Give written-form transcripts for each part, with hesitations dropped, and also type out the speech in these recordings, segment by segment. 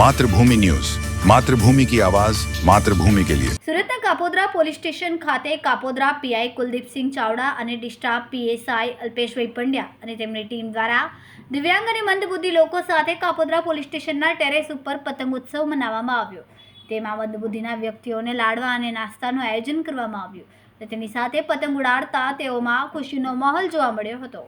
मातृभूमि न्यूज, मातृभूमि की आवाज, मातृभूमि के लिए। સુરતના કાપોદ્રા પોલીસ સ્ટેશન ખાતે કાપોદ્રા પીઆઈ કુલદીપસિંહ ચાવડા અને ડિસ્ટાફ પીએસઆઈ અલ્પેશભાઈ પંડ્યા અને તેમની ટીમ દ્વારા દિવ્યાંગ અને મંદબુદ્ધિ લોકો સાથે કાપોદ્રા પોલીસ સ્ટેશનના ટેરેસ ઉપર પતંગ ઉત્સવ મનાવવામાં આવ્યો। તેમાં મંદબુદ્ધિના વ્યક્તિઓને લાડવા અને નાસ્તાનું આયોજન કરવામાં આવ્યું અને તેની સાથે પતંગ ઉડાડતા તેઓમાં ખુશીનો માહોલ જોવા મળ્યો હતો।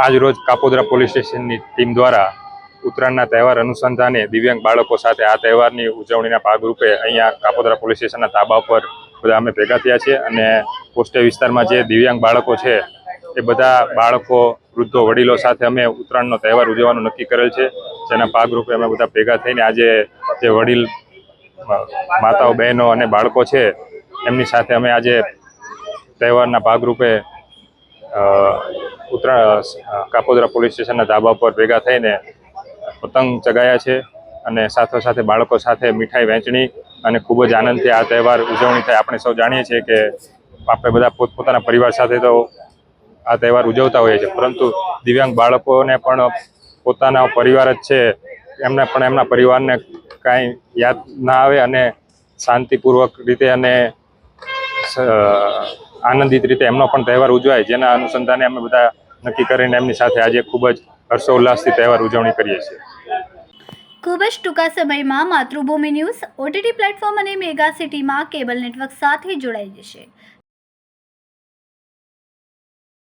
આજ રોજ કાપોદ્રા પોલીસ સ્ટેશનની ટીમ દ્વારા ઉત્તરાયણના તહેવાર અનુસંધાને દિવ્યાંગ બાળકો સાથે આ તહેવારની ઉજવણીના ભાગરૂપે અહીંયા કાપોદ્રા પોલીસ સ્ટેશનના ધાબા પર બધા અમે ભેગા થયા છીએ અને પોસ્ટે વિસ્તારમાં જે દિવ્યાંગ બાળકો છે એ બધા બાળકો, વૃદ્ધો, વડીલો સાથે અમે ઉત્તરાયણનો તહેવાર ઉજવવાનું નક્કી કરેલ છે, જેના ભાગરૂપે અમે બધા ભેગા થઈને આજે જે વડીલ માતાઓ, બહેનો અને બાળકો છે એમની સાથે અમે આજે તહેવારના ભાગરૂપે કાપોદ્રા પોલીસ સ્ટેશનના ધાબા પર ભેગા થઈને પતંગ ચગાવ્યા છે અને સાથે સાથે બાળકો સાથે મીઠાઈ વહેંચણી અને ખૂબ જ આનંદથી આ તહેવાર ઉજવણી થાય। આપણે સૌ જાણીએ છીએ કે આપણે બધા પોતપોતાના પરિવાર સાથે તો આ તહેવાર ઉજવતા હોઈએ છીએ, પરંતુ દિવ્યાંગ બાળકોને પણ પોતાના પરિવાર જ છે, એમને પણ એમના પરિવારને કાંઈ યાદ ના આવે અને શાંતિપૂર્વક રીતે અને આનંદિત રીતે એમનો પણ તહેવાર ઉજવાય, જેના અનુસંધાને અમે બધા નક્કી કરીને એમની સાથે આજે ખૂબ જ હર્ષોલ્લાસથી તહેવાર ઉજવણી કરીએ છીએ। ખૂબ જ ટૂંકા સમયમાં માતૃભૂમિ ન્યૂઝ ઓટીટી પ્લેટફોર્મ અને મેગા સિટીમાં કેબલ નેટવર્ક સાથે જોડાઈ જશે।